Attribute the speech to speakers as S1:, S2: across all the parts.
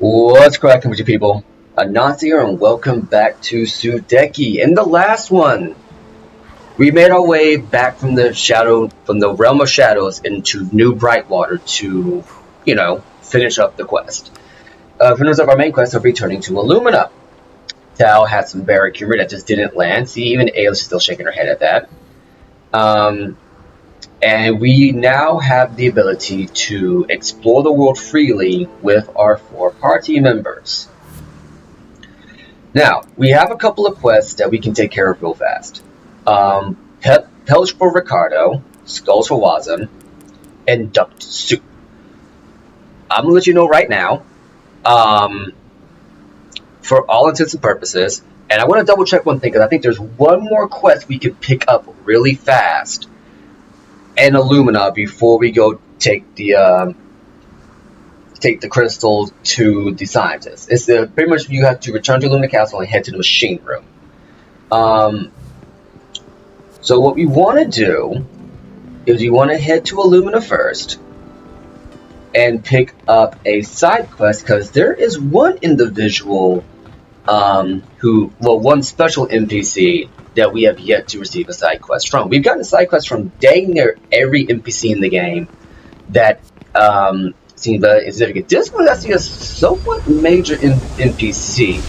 S1: What's cracking with you people? Anansi here and welcome back to Sudeki. In the last one, we made our way back from the realm of shadows into New Brightwater to, finish up the quest. Finish up our main quest of returning to Illumina. Tal had some Barracuda that just didn't land. See, even Ayla's still shaking her head at that. And we now have the ability to explore the world freely with our 4 party members. Now, we have a couple of quests that we can take care of real fast. Pelch for Ricardo, Skulls for Wazam, and Ducked Soup. I'm going to let you know right now, for all intents and purposes, and I want to double check one thing, because I think there's one more quest we can pick up really fast in Illumina before we go take the crystal to the scientist. It's pretty much you have to return to Illumina Castle and head to the machine room. So what we want to do is we want to head to Illumina first and pick up a side quest, because there is one individual one special NPC that we have yet to receive a side quest from. We've gotten a side quest from dang near every NPC in the game that seems insignificant. This one is actually a somewhat major NPC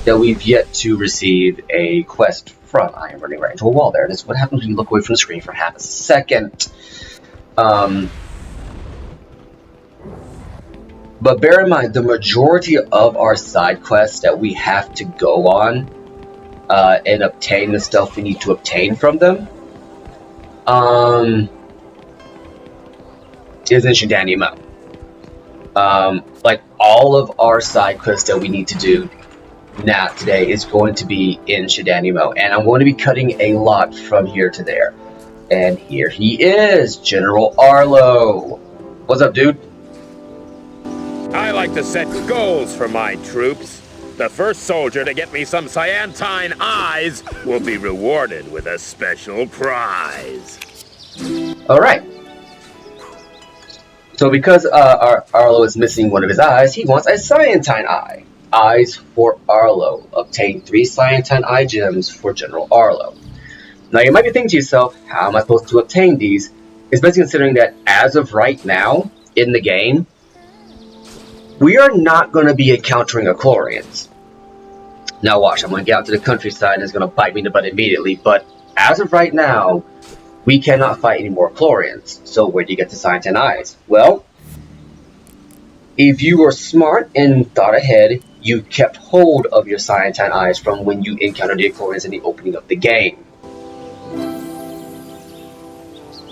S1: that we've yet to receive a quest from. I am running right into a wall there. This is what happens when you look away from the screen for half a second. But bear in mind, the majority of our side quests that we have to go on and obtain the stuff we need to obtain from them is in Shidanimo. Like all of our side quests that we need to do now today is going to be in Shidanimo, and I'm going to be cutting a lot from here to there. And here he is, General Arlo. What's up, dude?
S2: I like to set goals for my troops. The first soldier to get me some cyantine eyes will be rewarded with a special prize.
S1: Alright. So because Arlo is missing one of his eyes, he wants a cyantine eye. Eyes for Arlo. Obtain 3 cyantine eye gems for General Arlo. Now you might be thinking to yourself, how am I supposed to obtain these? Especially considering that as of right now, in the game, we are not going to be encountering Achlorians. Now watch, I'm going to get out to the countryside and it's going to bite me in the butt immediately, but as of right now, we cannot fight any more Achlorians. So where do you get the cyantine eyes? Well, if you were smart and thought ahead, you kept hold of your cyantine eyes from when you encountered the Achlorians in the opening of the game.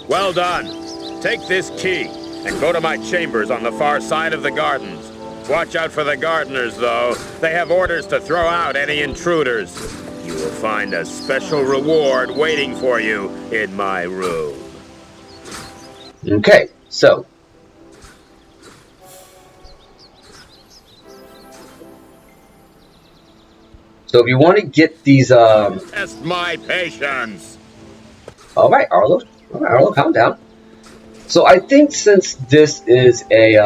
S2: Well done. Take this key and go to my chambers on the far side of the gardens. Watch out for the gardeners, though. They have orders to throw out any intruders. You will find a special reward waiting for you in my room.
S1: Okay, so if you want to get these
S2: Test my patience.
S1: Alright, Arlo, calm down. So I think since this is a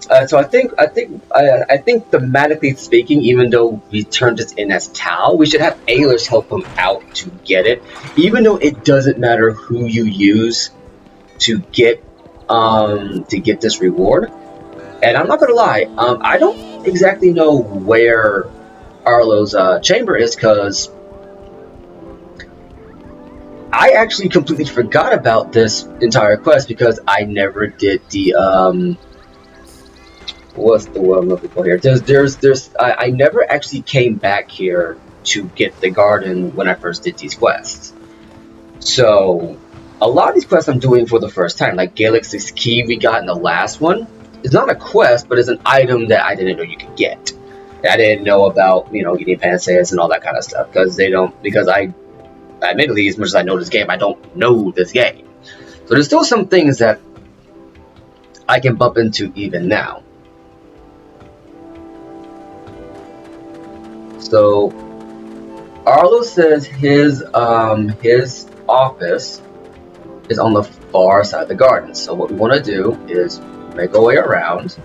S1: I think thematically speaking, even though we turned this in as Tal, we should have Ayla's help him out to get it, even though it doesn't matter who you use to get this reward. And I'm not gonna lie, I don't exactly know where Arlo's chamber is, because I actually completely forgot about this entire quest because I never did the what's the word I'm looking for here? I never actually came back here to get the garden when I first did these quests. So a lot of these quests I'm doing for the first time, like Galaxy's Key we got in the last one. It's not a quest, but it's an item that I didn't know you could get. I didn't know about, getting Panaceas and all that kind of stuff, because I admittedly, as much as I know this game, I don't know this game. So there's still some things that I can bump into even now. So Arlo says his office is on the far side of the garden. So what we want to do is make our way around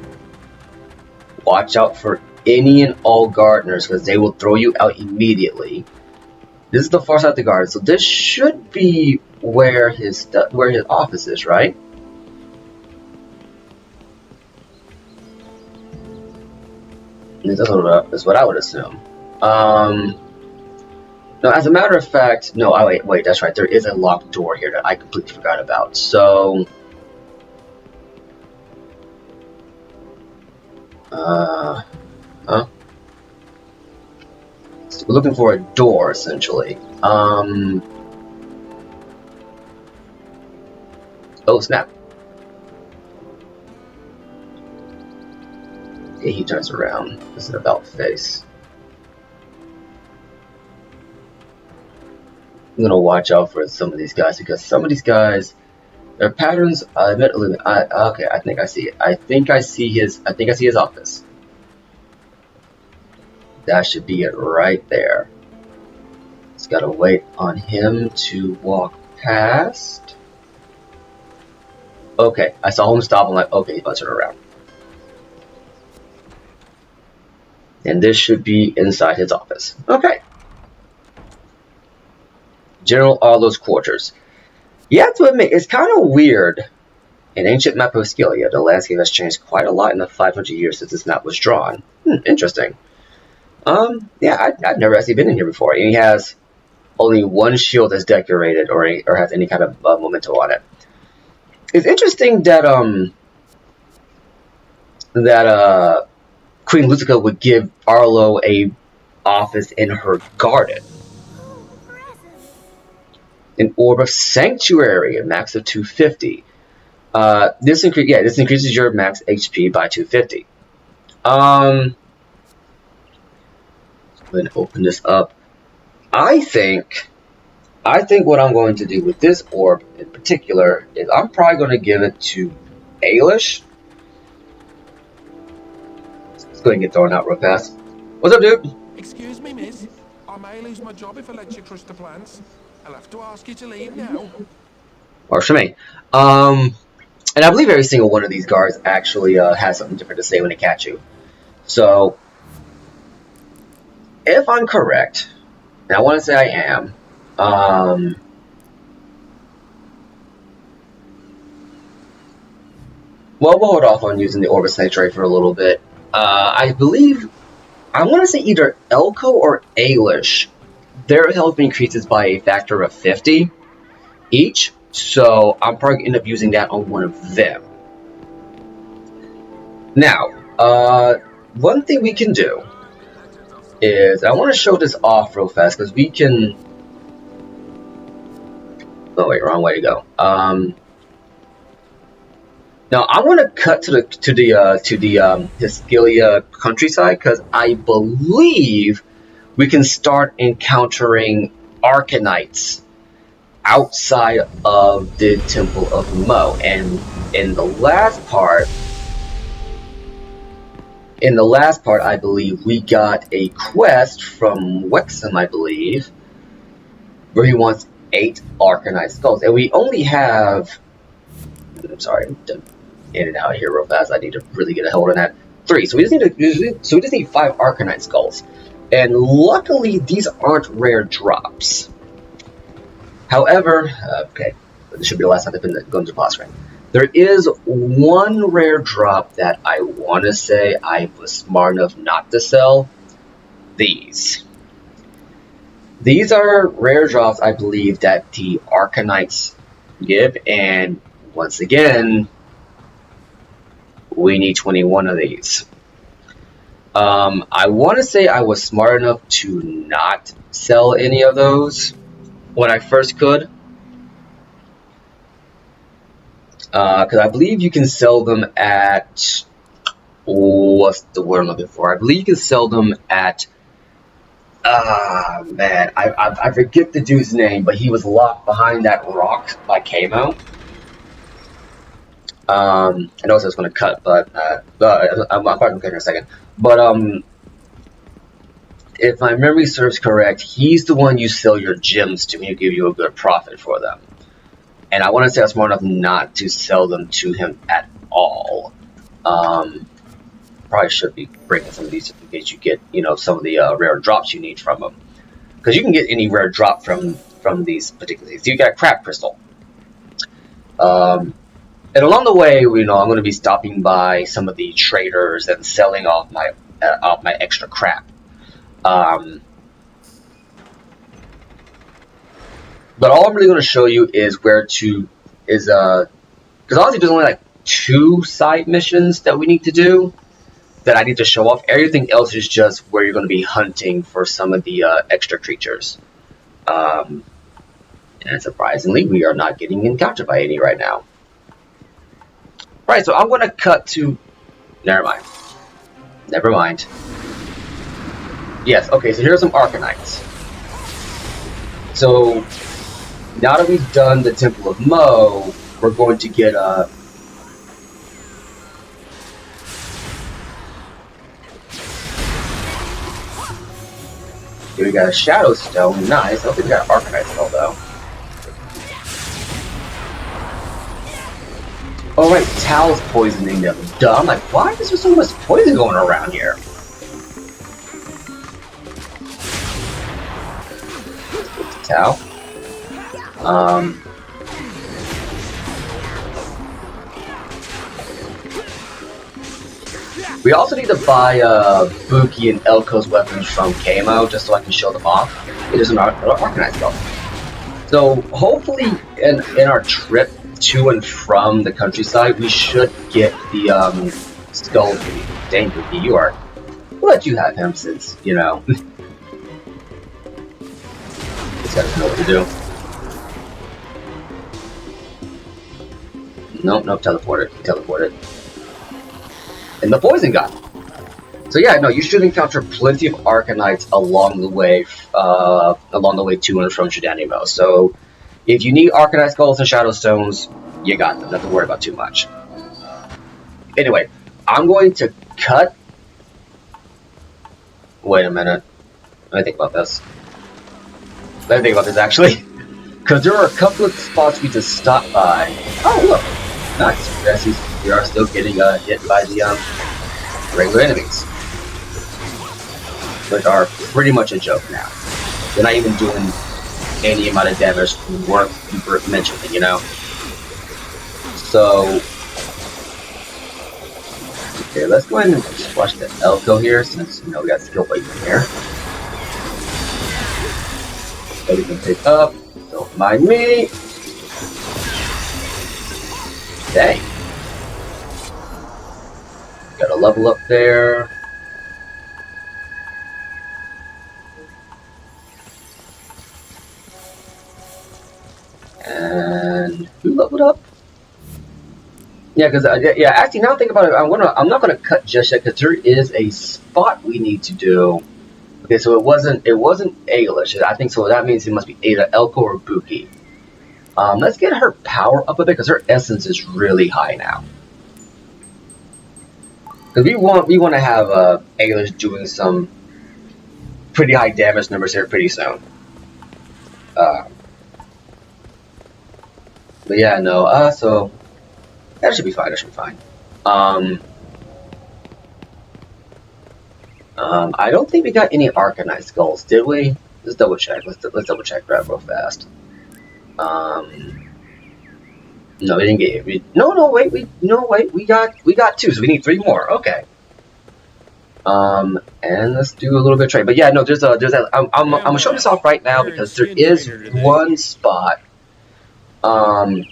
S1: Watch out for any and all gardeners because they will throw you out immediately. This is the far side of the garden, so this should be where his office is, right? That's what I would assume. No, as a matter of fact, no. Wait. That's right. There is a locked door here that I completely forgot about. So, huh? So we're looking for a door, essentially. Oh snap! Yeah, he turns around. This is an about face. I'm gonna watch out for some of these guys because some of these guys, their patterns. Admittedly, okay. I think I see it. I think I see his office. That should be it right there. Just gotta wait on him to walk past. Okay, I saw him stop. I'm like, okay, he's about to turn around. And this should be inside his office. Okay. General Arlo's quarters. You have to admit, it's kind of weird. In ancient map of Scylla, the landscape has changed quite a lot in the 500 years since this map was drawn. Interesting. Yeah, I've never actually been in here before. And he has only one shield that's decorated or has any kind of memento on it. It's interesting that Queen Lucica would give Arlo a office in her garden. An orb of sanctuary, a max of 250. This increases your max HP by 250. I'm going to open this up. I think what I'm going to do with this orb in particular is I'm probably going to give it to Ailish. It's going to get thrown out real fast. What's up, dude?
S3: Excuse me, miss. I may lose my job if I let you crush the plants. I'll have to ask you to leave now.
S1: Works for me. And I believe every single one of these guards actually has something different to say when they catch you. So, if I'm correct, and I want to say I am, well, we'll hold off on using the Orb of Sanctuary for a little bit. I believe, I want to say either Elko or Ailish, their health increases by a factor of 50 each, so I'm probably going to end up using that on one of them. Now, one thing we can do is, I want to show this off real fast, because we can... Oh wait, wrong way to go. Now I want to cut to the Hiskylia countryside because I believe we can start encountering Arcanites outside of the Temple of Mo. And in the last part, I believe we got a quest from Wexham, I believe, where he wants 8 Arcanite skulls, and we only have. I'm sorry, I'm in and out here real fast. I need to really get a hold on that. 3. So we just need 5 Arcanite skulls, and luckily these aren't rare drops. However, okay, this should be the last time I've been going to the boss ring. There is one rare drop that I want to say I was smart enough not to sell. These are rare drops, I believe, that the Arcanites give, and once again, we need 21 of these. I want to say I was smart enough to not sell any of those when I first could. Because I believe you can sell them at... what's the word I'm looking for? I believe you can sell them at... man, I forget the dude's name, but he was locked behind that rock by Kamo. I know I was going to cut, but I'm probably going to cut in a second. But if my memory serves correct, he's the one you sell your gems to, and he'll give you a good profit for them. And I want to say I was smart enough not to sell them to him at all. probably should be breaking some of these in case you get, you know, some of the rare drops you need from them. Because you can get any rare drop from these particular things. You got crap crystal. And along the way, you know, I'm going to be stopping by some of the traders and selling off my extra crap. But all I'm really going to show you is where to because honestly, there's only like 2 side missions that we need to do that I need to show off. Everything else is just where you're going to be hunting for some of the extra creatures. And surprisingly, we are not getting encountered by any right now. Right, so I'm going to cut to... Never mind. Never mind. Yes, okay, so here are some Arcanites. So, now that we've done the Temple of Mo, we're going to get here we got a Shadow Stone, nice. I don't think we got an Arcanite Stone though. Oh right, Tal's poisoning them. Duh, I'm like, why is there so much poison going around here? Tal. We also need to buy Buki and Elko's weapons from Kamo just so I can show them off. It is an Arcanite spell. So hopefully in our trip to and from the countryside, we should get the skull. Dang, Buki, you are. We'll let you have him since, you know. He's got to know what to do. Nope, teleported. He teleported. And the poison gun. So yeah, no, you should encounter plenty of Arcanites along the way to and from Shidanimo. So if you need Arcanite skulls and Shadow Stones, you got them. Not to worry about too much. Anyway, I'm going to cut. Wait a minute. Let me think about this. Let me think about this actually, because there are a couple of spots we need to stop by. Oh look, nice. Yes, we are still getting hit by the regular enemies, which are pretty much a joke now. They're not even doing any amount of damage worth mentioning, you know. So, okay, let's go ahead and squash the Elko here, since you know we got skill point in here. That we can pick up. Don't mind me. Dang. Got a level up there. And who leveled up? Yeah, because yeah, actually now think about it, I'm not gonna cut just yet because there is a spot we need to do. Okay, so it wasn't Ailish. I think so. That means it must be either Elko or Buki. Let's get her power up a bit because her essence is really high now. Because we want to have Ailish doing some pretty high damage numbers here pretty soon. But yeah, no. So that should be fine. That should be fine. I don't think we got any Arcanite skulls, did we? Let's double check. Let's double check that real fast. No, we didn't get it. Wait, we got 2, so we need 3 more. Okay. And let's do a little bit of trade. But yeah, no, there's a. I'm gonna show this off right now because there is one spot.
S4: Oh,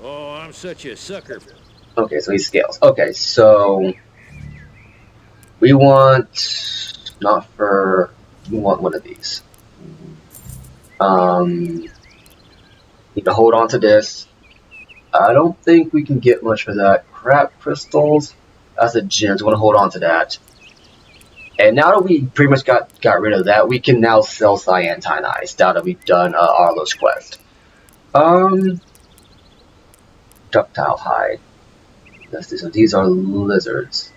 S4: I'm such a sucker.
S1: Okay, so he scales. Okay, so we want we want one of these. Need to hold on to this. I don't think we can get much for that. Crap crystals. That's a gem. So I want to hold on to that. And now that we pretty much got rid of that, we can now sell Cyantine Eyes. Now that we've done Arlo's quest. Ductile hide. Let's do some. These are lizards.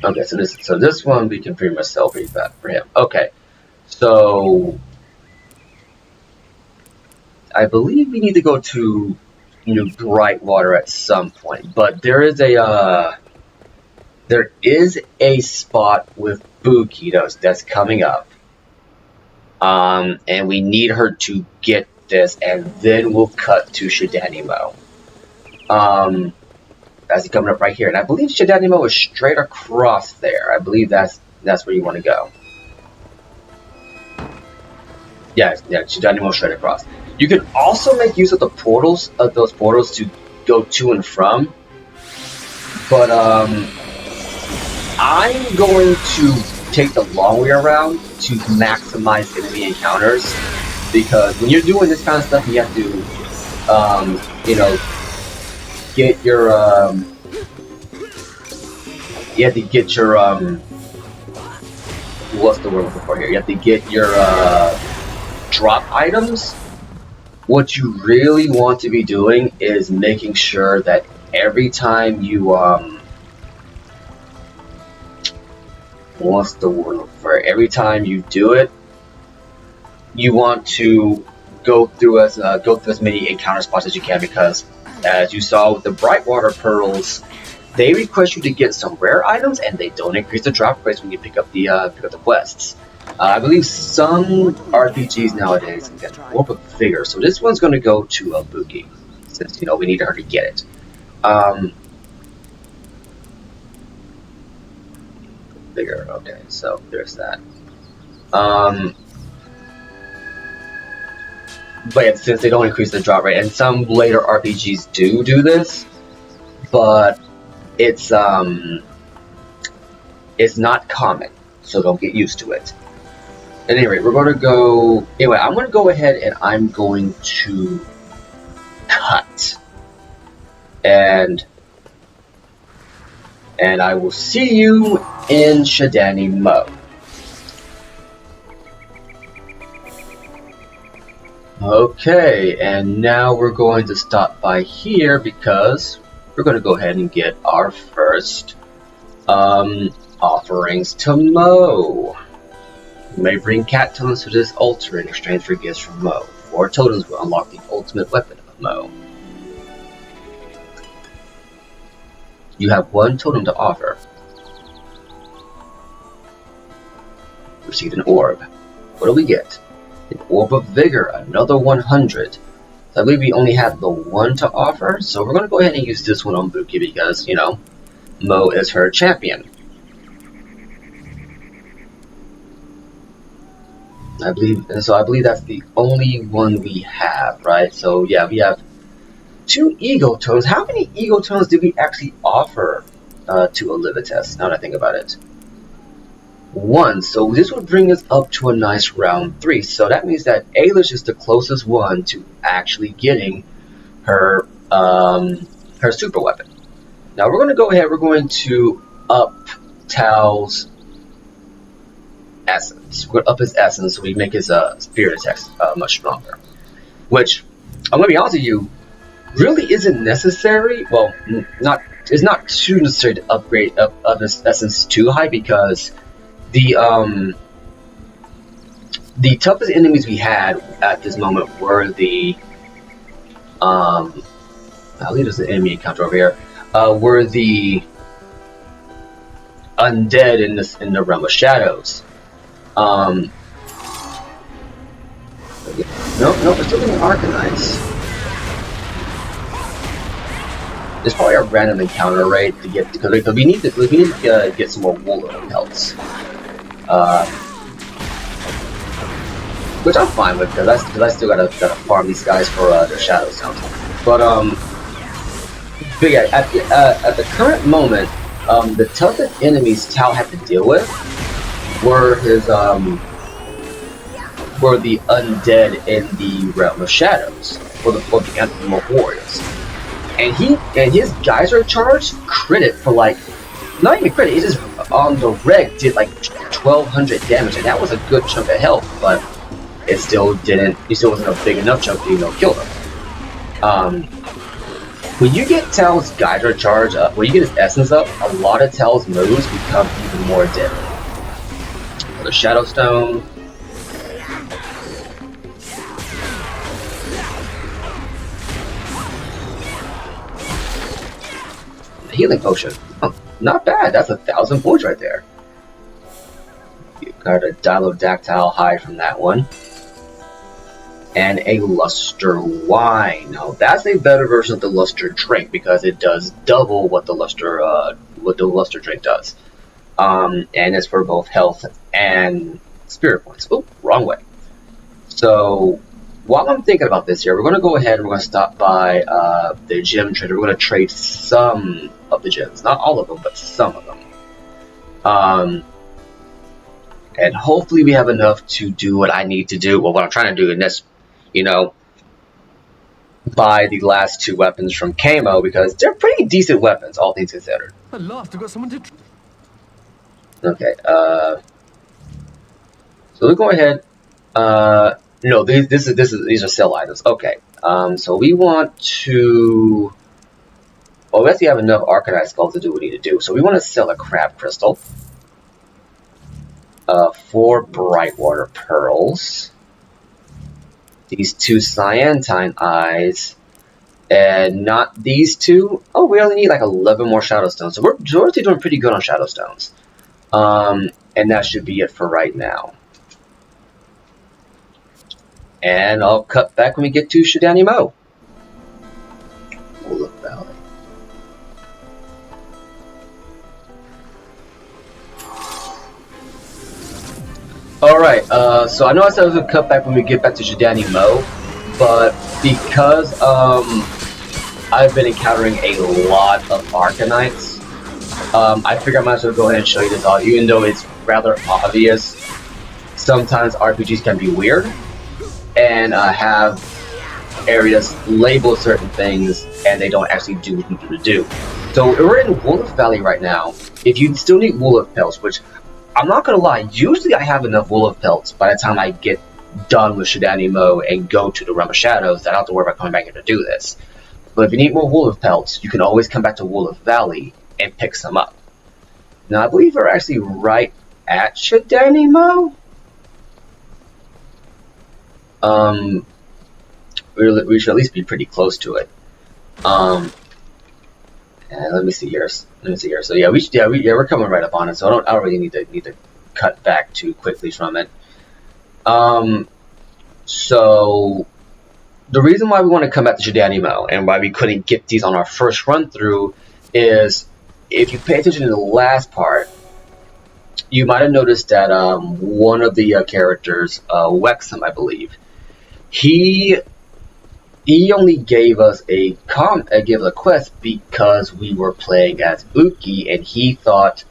S1: Okay, so this one we can pretty much sell pretty fast for him. Okay, so I believe we need to go to new bright water at some point. But there is a spot with Bukitos that's coming up. And we need her to get this, and then we'll cut to Shidanimo. That's coming up right here, and I believe Shidanimo is straight across there. I believe that's where you want to go. Yeah, Shidanimo straight across. You can also make use of those portals to go to and from. But I'm going to take the long way around to maximize enemy encounters, because when you're doing this kind of stuff, you have to, get your, what's the word I'm looking for here? You have to get your, drop items. What you really want to be doing is making sure that every time you, every time you do it, you want to go through as many encounter spots as you can, because as you saw with the Brightwater Pearls, they request you to get some rare items, and they don't increase the drop rates when you pick up the quests. I believe some RPGs nowadays get Orb of Vigor, so this one's going to go to Buki, since we need her to get it. Vigor, okay, so there's that. But yeah, since they don't increase the drop rate, and some later RPGs do this, but it's not common, so don't get used to it. At any rate, we're going to go... Anyway, I'm going to go ahead and I'm going to cut. And I will see you in Shidanimo. Okay, and now we're going to stop by here because we're going to go ahead and get our first offerings to Mo. You may bring cat totems to this altar in exchange for gifts from Mo. 4 totems will unlock the ultimate weapon of Mo. You have 1 totem to offer. Received an orb. What do we get? An Orb of Vigor, another 100. So I believe we only have the 1 to offer, so we're going to go ahead and use this one on Buki because, Mo is her champion. I believe that's the only one we have, right? So yeah, we have 2 ego totems. How many ego totems did we actually offer to Olivites, now that I think about it? 1, so this would bring us up to a nice round 3. So that means that Ailish is the closest one to actually getting her super weapon. Now we're going to go ahead. We're going to up Tal's essence. We're going to up his essence so we make his spirit attacks much stronger. Which, I'm going to be honest with you, really isn't necessary. Well, it's not too necessary to upgrade up his essence too high, because the toughest enemies we had at this moment were the I believe there's an enemy encounter over here. Were the undead in the realm of shadows. No, we're still getting Arcanites. There's probably a random encounter rate to get, because we need to get some more wool pelts. Which I'm fine with, because I still gotta farm these guys for their shadow sounds. But yeah, at the current moment, the toughest enemies Tal had to deal with were the undead in the realm of shadows, or the Anthropomorph warriors. And his geyser charge critted for like, not even crit, it just on the reg did like 1200 damage, and that was a good chunk of health, but it still wasn't a big enough chunk to kill them. When you get Tal's geyser charge up, when you get his essence up, a lot of Tal's moves become even more deadly. The Shadow Stone. healing potion. Oh, not bad. That's 1,000 points right there. You got a Dilodactyl hide from that one. And a Luster wine. Now that's a better version of the Luster drink because it does double what the Luster drink does. And it's for both health and spirit points. Oh, wrong way. So while I'm thinking about this here, we're going to go ahead and we're going to stop by the gem trader. We're going to trade some of the gems. Not all of them, but some of them. And hopefully we have enough to do what I need to do. Well, what I'm trying to do in this, buy the last 2 weapons from Camo because they're pretty decent weapons, all things considered.
S3: At last, I've got someone to...
S1: Okay, so we'll go ahead. No, these are sell items. Okay, so we want to. Well, we actually have enough Arcanite skulls to do what we need to do. So we want to sell a crab crystal, 4 Brightwater pearls, these 2 Cyantine eyes, and not these 2. Oh, we only need like 11 more Shadow Stones. So we're actually doing pretty good on Shadow Stones. And that should be it for right now. And I'll cut back when we get to Sudeki Mo. Wolf Valley. Alright, so I know I said I was going to cut back when we get back to Sudeki Mo, but because I've been encountering a lot of Arcanites, I figure I might as well go ahead and show you this all, even though it's rather obvious. Sometimes RPGs can be weird and have areas label certain things and they don't actually do what you need to do. So we're in Wolf Valley right now. If you still need Wolf Pelts, which I'm not gonna lie, usually I have enough Wolf Pelts by the time I get done with Sudeki Mo and go to the Realm of Shadows that I don't have to worry about coming back here to do this. But if you need more Wolf Pelts, you can always come back to Wolf Valley and pick some up. Now I believe we're actually right at Sudeki Mo. We should at least be pretty close to it. And let me see here. So yeah, we're coming right up on it. So I don't really need to cut back too quickly from it. So the reason why we want to come back to Sudeki Mo and why we couldn't get these on our first run through is if you pay attention to the last part, you might have noticed that one of the characters, Wexham, I believe, he only gave us a quest because we were playing as Uki, and he thought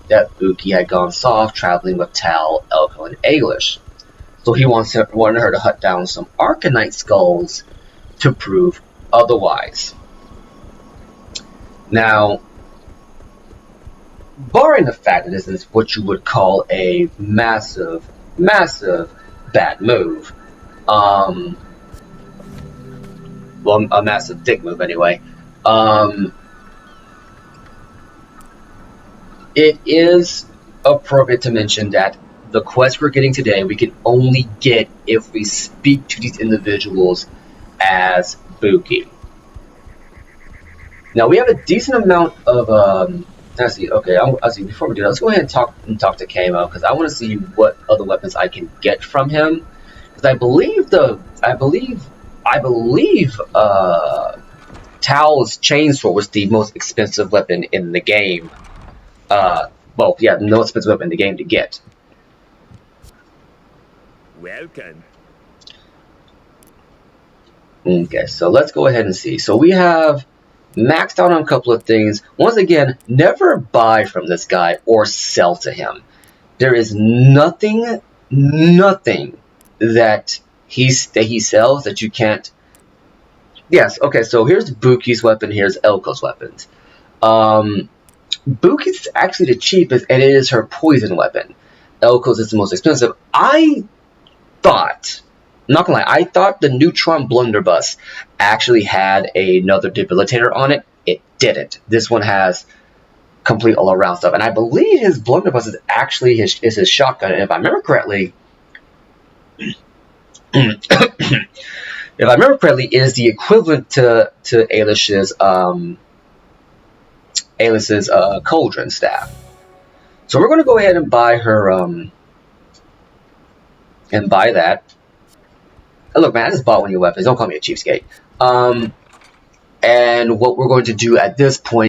S1: that Uki had gone soft traveling with Tal, Elko, and Ailish. So he wanted her to hunt down some Arcanite skulls to prove otherwise. Now, barring the fact that this is what you would call a massive bad move, well, a massive dick move anyway, it is appropriate to mention that the quest we're getting today we can only get if we speak to these individuals as Buki. Now we have a decent amount of let's see. Okay, before we do that, let's go ahead and talk to Camo because I want to see what other weapons I can get from him. Because I believe Tal's chainsaw was the most expensive weapon in the game. Well, yeah, the most expensive weapon in the game to get.
S2: Welcome.
S1: Okay, so let's go ahead and see. So we have maxed out on a couple of things. Once again, never buy from this guy or sell to him. There is nothing that he sells that you can't. Yes, okay, so here's Buki's weapon, here's Elko's weapons. Buki's actually the cheapest, and it is her poison weapon. Elko's is the most expensive. I'm not gonna lie, I thought the Neutron Blunderbuss actually had another debilitator on it. It didn't. This one has complete all-around stuff, and I believe his Blunderbuss is actually his shotgun, and if I remember correctly, it is the equivalent to Ailish's Aelis's cauldron staff. So we're going to go ahead and buy her, and buy that. And look, man, I just bought one of your weapons. Don't call me a cheapskate. And what we're going to do at this point